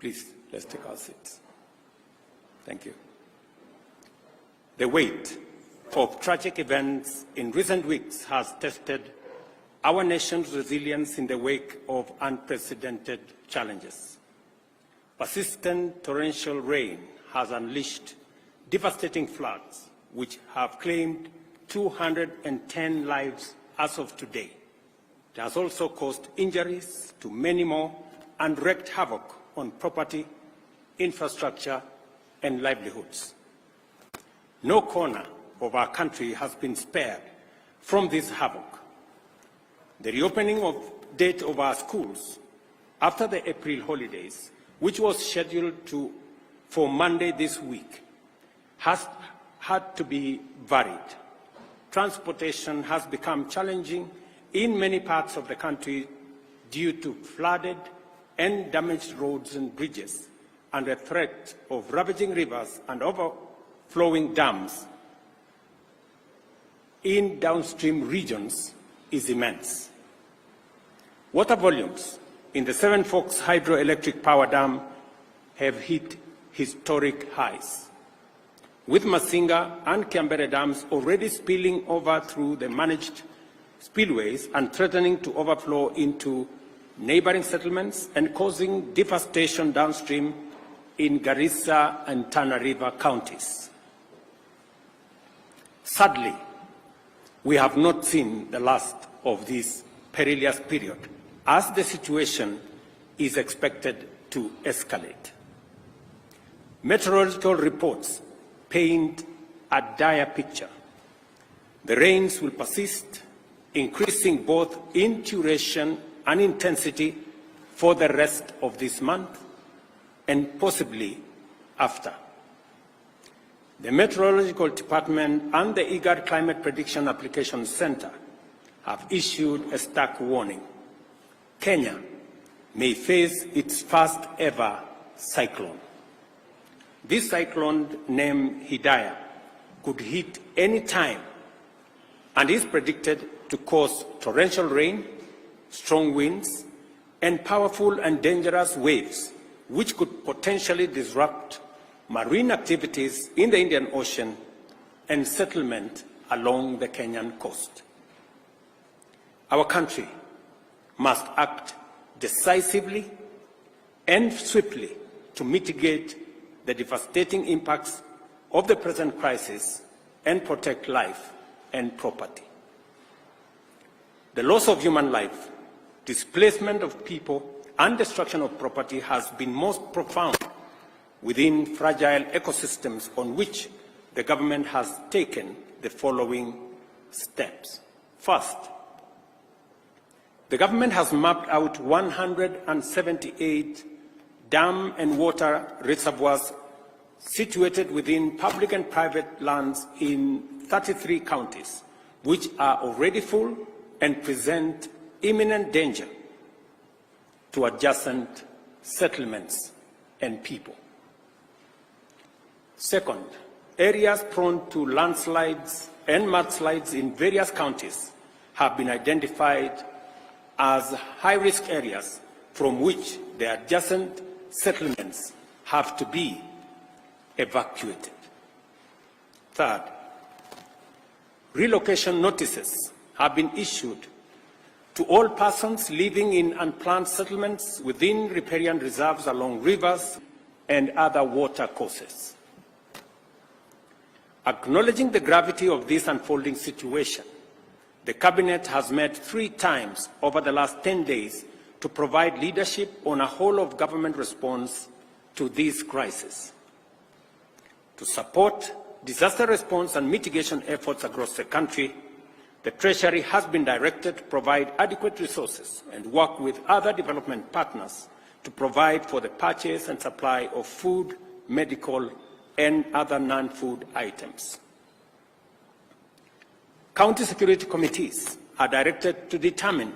Please, let's take our seats. Thank you. The weight of tragic events in recent weeks has tested our nation's resilience in the wake of unprecedented challenges. Persistent torrential rain has unleashed devastating floods, which have claimed 210 lives as of today. It has also caused injuries to many more and wreaked havoc on property, infrastructure, and livelihoods. No corner of our country has been spared from this havoc. The reopening date of our schools after the April holidays, which was scheduled for Monday this week, has had to be varied. Transportation has become challenging in many parts of the country due to flooded and damaged roads and bridges, and the threat of ravaging rivers and overflowing dams in downstream regions is immense. Water volumes in the Seven Forks Hydroelectric Power Dam have hit historic highs, with Masinga and Kiambere dams already spilling over through the managed spillways and threatening to overflow into neighboring settlements and causing devastation downstream in Garissa and Tana River counties. Sadly, we have not seen the last of this perilous period, as the situation is expected to escalate. Meteorological reports paint a dire picture. The rains will persist, increasing both in duration and intensity for the rest of this month and possibly after. The Meteorological Department and the IGAD Climate Prediction Application Center have issued a stark warning. Kenya may face its first ever cyclone. This cyclone, named Hidaya, could hit any time and is predicted to cause torrential rain, strong winds, and powerful and dangerous waves, which could potentially disrupt marine activities in the Indian Ocean and settlement along the Kenyan coast. Our country must act decisively and swiftly to mitigate the devastating impacts of the present crisis and protect life and property. The loss of human life, displacement of people, and destruction of property has been most profound within fragile ecosystems, on which the government has taken the following steps. First, the government has mapped out 178 dam and water reservoirs situated within public and private lands in 33 counties, which are already full and present imminent danger to adjacent settlements and people. Second, areas prone to landslides and mudslides in various counties have been identified as high-risk areas from which the adjacent settlements have to be evacuated. Third, relocation notices have been issued to all persons living in unplanned settlements within riparian reserves along rivers and other water courses. Acknowledging the gravity of this unfolding situation, the Cabinet has met 3 times over the last 10 days to provide leadership on a whole-of-government response to this crisis. To support disaster response and mitigation efforts across the country, the Treasury has been directed to provide adequate resources and work with other development partners to provide for the purchase and supply of food, medical, and other non-food items. County security committees are directed to determine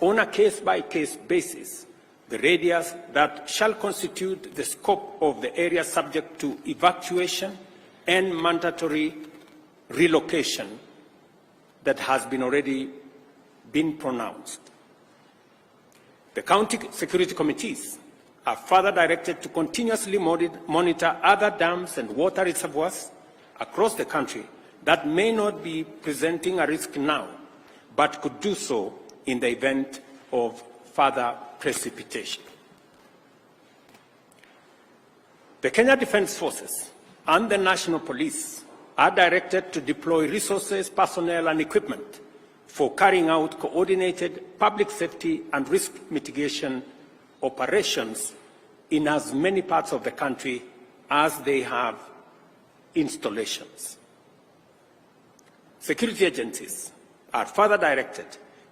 on a case-by-case basis the radius that shall constitute the scope of the area subject to evacuation and mandatory relocation that has already been pronounced. The county security committees are further directed to continuously monitor other dams and water reservoirs across the country that may not be presenting a risk now, but could do so in the event of further precipitation. The Kenya Defence Forces and the National Police are directed to deploy resources, personnel, and equipment for carrying out coordinated public safety and risk mitigation operations in as many parts of the country as they have installations. Security agencies are further directed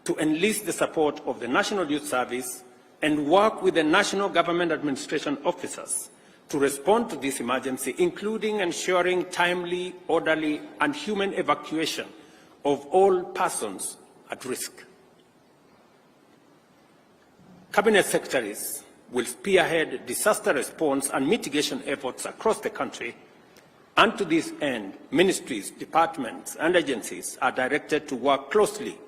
to enlist the support of the National Youth Service and work with the National Government Administration officers to respond to this emergency, including ensuring timely, orderly, and human evacuation of all persons at risk. Cabinet secretaries will spearhead disaster response and mitigation efforts across the country, and to this end, ministries, departments, and agencies are directed to work closely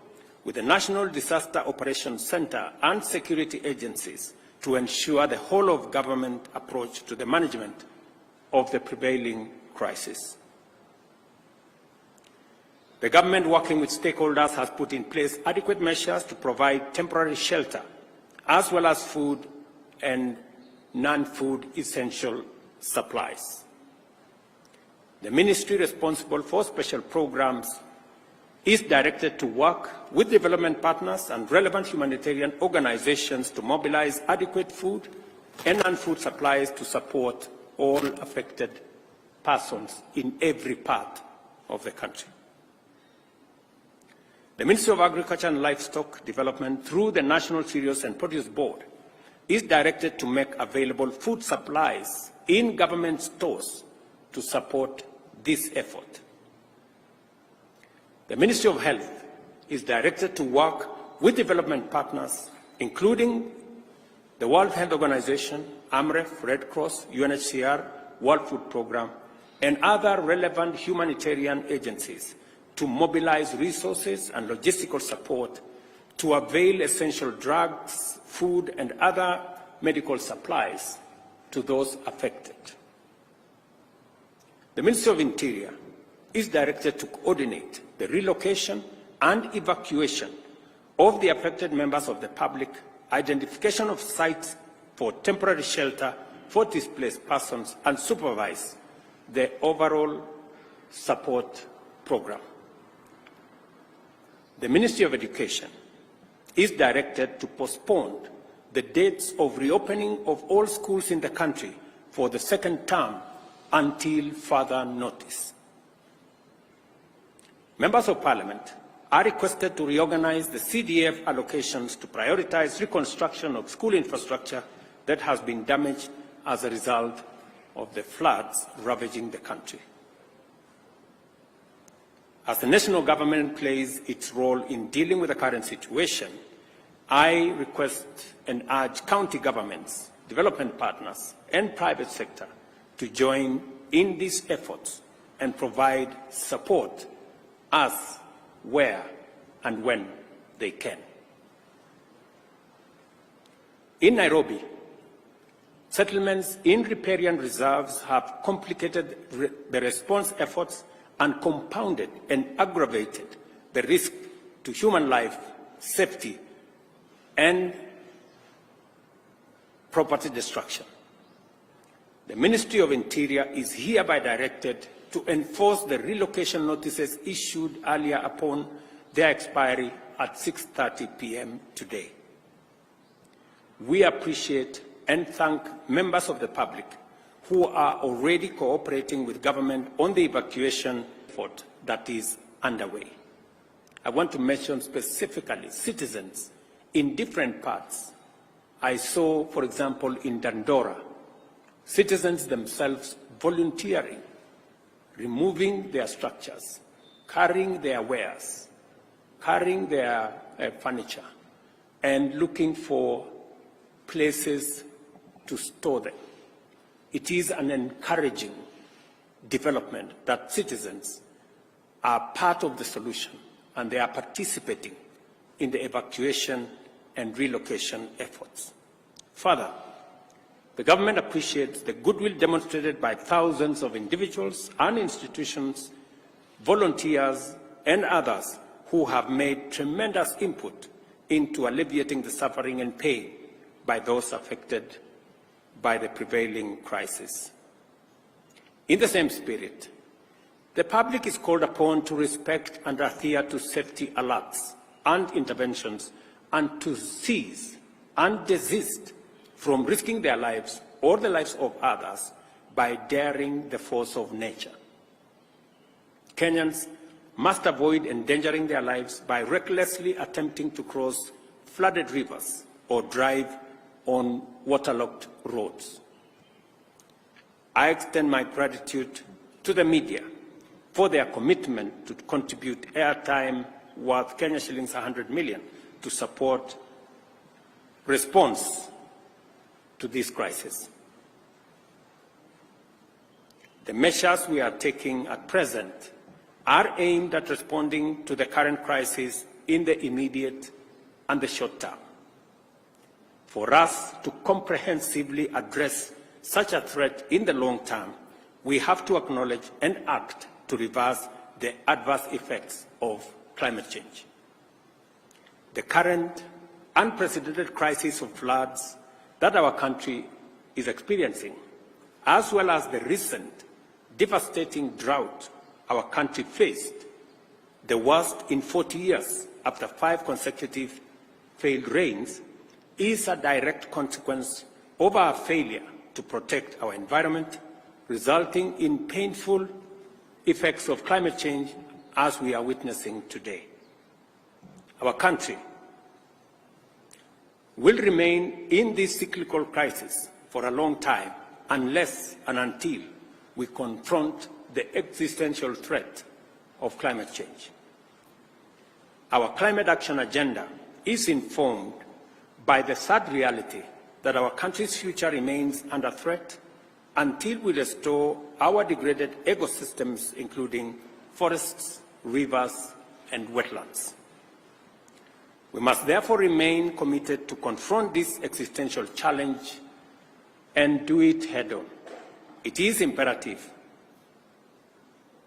with the National Disaster Operations Center and security agencies to ensure the whole-of-government approach to the management of the prevailing crisis. The government, working with stakeholders, has put in place adequate measures to provide temporary shelter, as well as food and non-food essential supplies. The ministry responsible for special programs is directed to work with development partners and relevant humanitarian organizations to mobilize adequate food and non-food supplies to support all affected persons in every part of the country. The Ministry of Agriculture and Livestock Development, through the National Cereals and Produce Board, is directed to make available food supplies in government stores to support this effort. The Ministry of Health is directed to work with development partners, including the World Health Organization, AMREF, Red Cross, UNHCR, World Food Programme, and other relevant humanitarian agencies to mobilize resources and logistical support to avail essential drugs, food, and other medical supplies to those affected. The Ministry of Interior is directed to coordinate the relocation and evacuation of the affected members of the public, identification of sites for temporary shelter for displaced persons, and supervise the overall support program. The Ministry of Education is directed to postpone the dates of reopening of all schools in the country for the second term until further notice. Members of Parliament are requested to reorganize the CDF allocations to prioritize reconstruction of school infrastructure that has been damaged as a result of the floods ravaging the country. As the national government plays its role in dealing with the current situation, I request and urge county governments, development partners, and private sector to join in these efforts and provide support as, where, and when they can. In Nairobi, settlements in riparian reserves have complicated the response efforts and compounded and aggravated the risk to human life, safety, and property destruction. The Ministry of Interior is hereby directed to enforce the relocation notices issued earlier upon their expiry at 6:30 p.m. today. We appreciate and thank members of the public who are already cooperating with government on the evacuation effort that is underway. I want to mention specifically citizens in different parts. I saw, for example, in Dandora, citizens themselves volunteering, removing their structures, carrying their wares, carrying their furniture, and looking for places to store them. It is an encouraging development that citizens are part of the solution and they are participating in the evacuation and relocation efforts. Further, The government appreciates the goodwill demonstrated by thousands of individuals and institutions, volunteers, and others who have made tremendous input into alleviating the suffering and pain by those affected by the prevailing crisis. In the same spirit, the public is called upon to respect and adhere to safety alerts and interventions and to cease and desist from risking their lives or the lives of others by daring the force of nature. Kenyans must avoid endangering their lives by recklessly attempting to cross flooded rivers or drive on waterlogged roads. I extend my gratitude to the media for their commitment to contribute airtime worth Kenya shillings 100 million to support response to this crisis. The measures we are taking at present are aimed at responding to the current crisis in the immediate and the short term. For us to comprehensively address such a threat in the long term, we have to acknowledge and act to reverse the adverse effects of climate change. The current unprecedented crisis of floods that our country is experiencing, as well as the recent devastating drought our country faced, the worst in 40 years after 5 consecutive failed rains, is a direct consequence of our failure to protect our environment, resulting in painful effects of climate change as we are witnessing today. Our country will remain in this cyclical crisis for a long time unless and until we confront the existential threat of climate change. Our climate action agenda is informed by the sad reality that our country's future remains under threat until we restore our degraded ecosystems, including forests, rivers, and wetlands. We must therefore remain committed to confront this existential challenge and do it head-on. It is imperative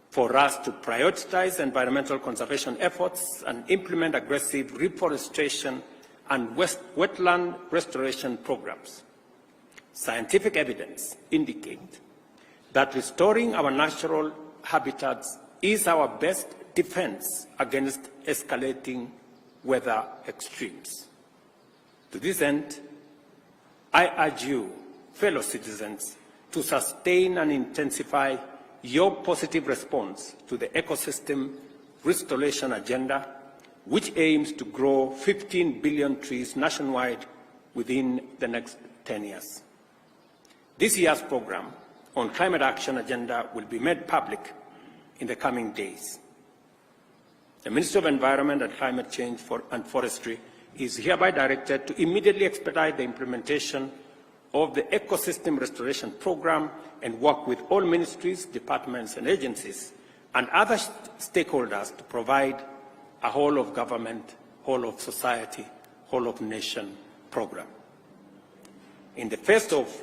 for us to prioritize environmental conservation efforts and implement aggressive reforestation and wetland restoration programs. Scientific evidence indicates that restoring our natural habitats is our best defense against escalating weather extremes. To this end, I urge you, fellow citizens, to sustain and intensify your positive response to the ecosystem restoration agenda, which aims to grow 15 billion trees nationwide within the next 10 years. This year's program on climate action agenda will be made public in the coming days. The Ministry of Environment and Climate Change and Forestry is hereby directed to immediately expedite the implementation of the Ecosystem Restoration Program and work with all ministries, departments, and agencies and other stakeholders to provide a whole of government, whole of society, whole of nation program. In the face of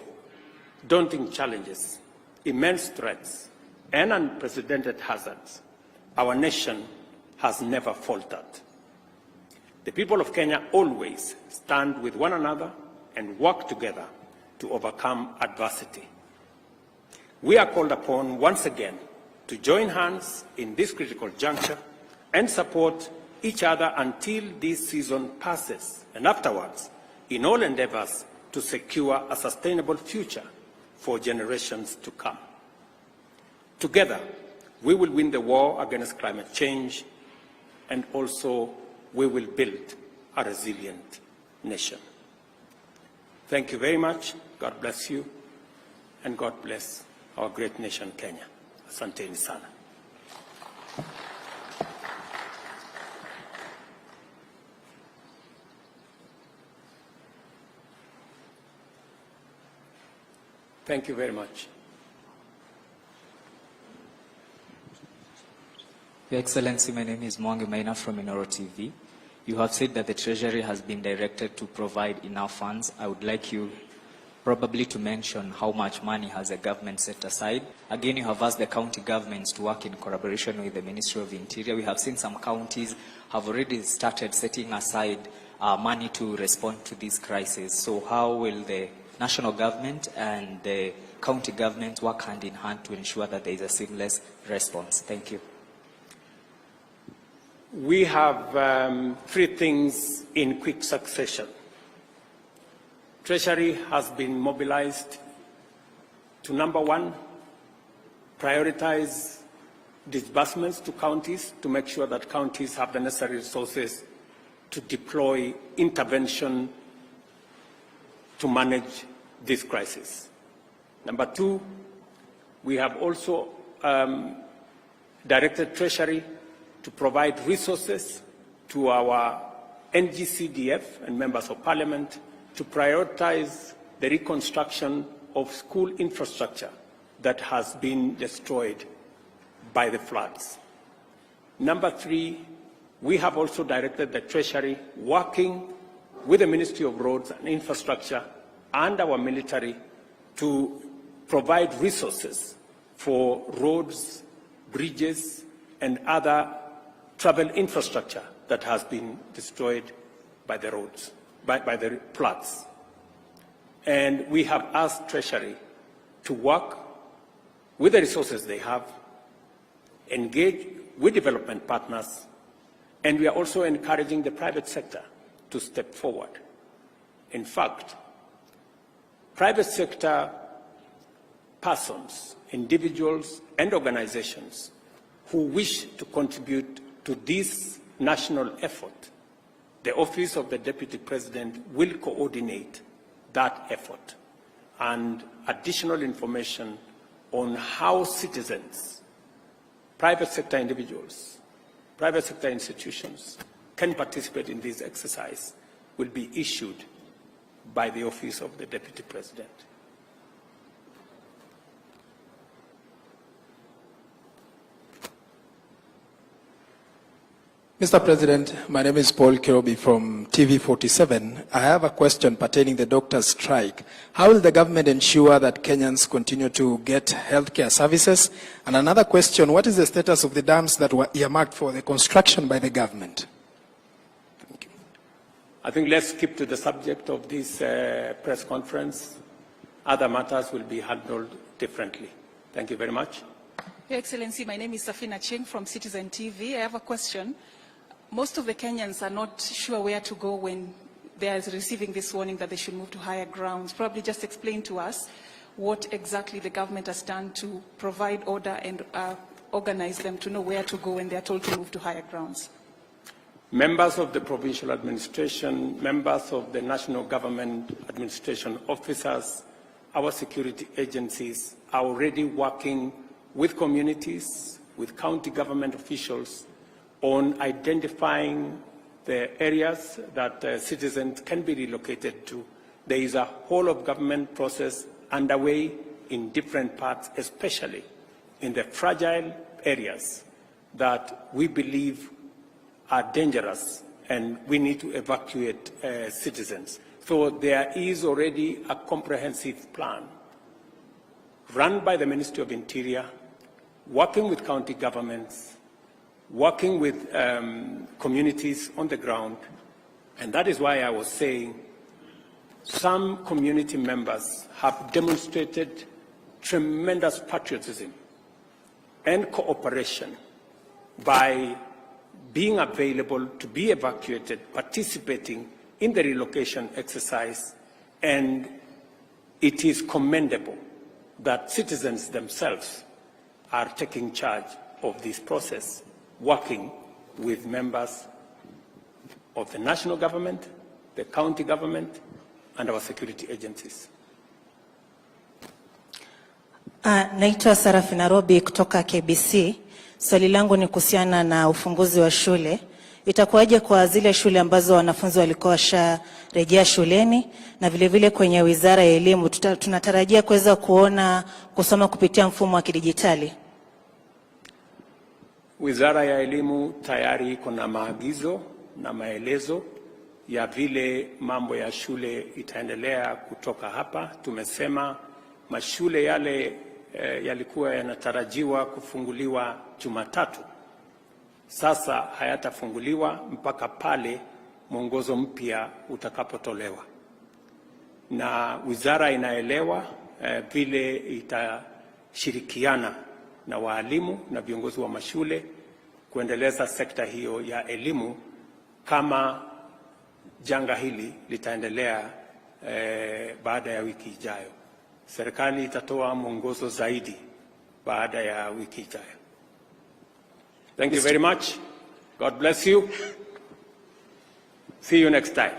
daunting challenges, immense threats, and unprecedented hazards, our nation has never faltered. The people of Kenya always stand with one another and work together to overcome adversity. We are called upon once again to join hands in this critical juncture and support each other until this season passes, and afterwards, in all endeavors to secure a sustainable future for generations to come. Together, we will win the war against climate change, and also we will build a resilient nation. Thank you very much. God bless you, and God bless our great nation, Kenya. Asanteni sana. Thank you very much. Your Excellency, my name is Mwangi Maina from Inoro TV. You have said that the Treasury has been directed to provide enough funds. I would like you probably to mention how much money has the government set aside. Again, you have asked the county governments to work in collaboration with the Ministry of Interior. We have seen some counties have already started setting aside money to respond to this crisis. So how will the national government and the county government work hand in hand to ensure that there is a seamless response? Thank you. We have three things in quick succession. Treasury has been mobilized to, number one, prioritize disbursements to counties to make sure that counties have the necessary resources to deploy intervention to manage this crisis. Number two, we have also directed Treasury to provide resources to our NGCDF and members of parliament to prioritize the reconstruction of school infrastructure that has been destroyed by the floods. Number three, we have also directed the Treasury, working with the Ministry of Roads and Infrastructure and our military, to provide resources for roads, bridges, and other travel infrastructure that has been destroyed by the roads, by the floods. And we have asked Treasury to work with the resources they have, engage with development partners, and we are also encouraging the private sector to step forward. In fact, private sector persons, individuals, and organizations who wish to contribute to this national effort, the Office of the Deputy President will coordinate that effort, and additional information on how citizens, private sector individuals, private sector institutions can participate in this exercise will be issued by the Office of the Deputy President. Mr. President, my name is Paul Kirobi from TV47. I have a question pertaining to the doctors' strike. How will the government ensure that Kenyans continue to get healthcare services? And another question, what is the status of the dams that were earmarked for the construction by the government? Thank you. I think let's keep to the subject of this press conference. Other matters will be handled differently. Thank you very much. Your Excellency, my name is Safina Cheng from Citizen TV. I have a question. Most of the Kenyans are not sure where to go when they are receiving this warning that they should move to higher grounds. Probably just explain to us what exactly the government has done to provide order and organize them to know where to go when they are told to move to higher grounds. Members of the provincial administration, members of the national government administration officers, our security agencies are already working with communities, with county government officials, on identifying the areas that citizens can be relocated to. There is a whole of government process underway in different parts, especially in the fragile areas that we believe are dangerous and we need to evacuate citizens. So there is already a comprehensive plan run by the Ministry of Interior, working with county governments, working with communities on the ground. And that is why I was saying some community members have demonstrated tremendous patriotism and cooperation by being available to be evacuated, participating in the relocation exercise. And it is commendable that citizens themselves are taking charge of this process, working with members of the national government, the county government, and our security agencies. Naitwa Sarafi Nairobi kutoka KBC. Swali langu ni kuhusiana na ufunguzi wa shule. Itakuwaje kwa zile shule ambazo wanafunzi walikuwa washarejea shuleni, na vile vile kwenye Wizara ya Elimu tunatarajia kuweza kuona kusoma kupitia mfumo wa kidijitali? Wizara ya Elimu tayari iko na maagizo na maelezo ya vile mambo ya shule itaendelea kutoka hapa. Tumesema mashule yale yalikuwa yanatarajiwa kufunguliwa Jumatatu, sasa hayatafunguliwa mpaka pale mwongozo mpya utakapotolewa, na wizara inaelewa vile itashirikiana na waalimu na viongozi wa mashule kuendeleza sekta hiyo ya elimu kama janga hili litaendelea baada ya wiki ijayo. Serikali itatoa mwongozo zaidi baada ya wiki ijayo. Thank you very much. God bless you. See you next time.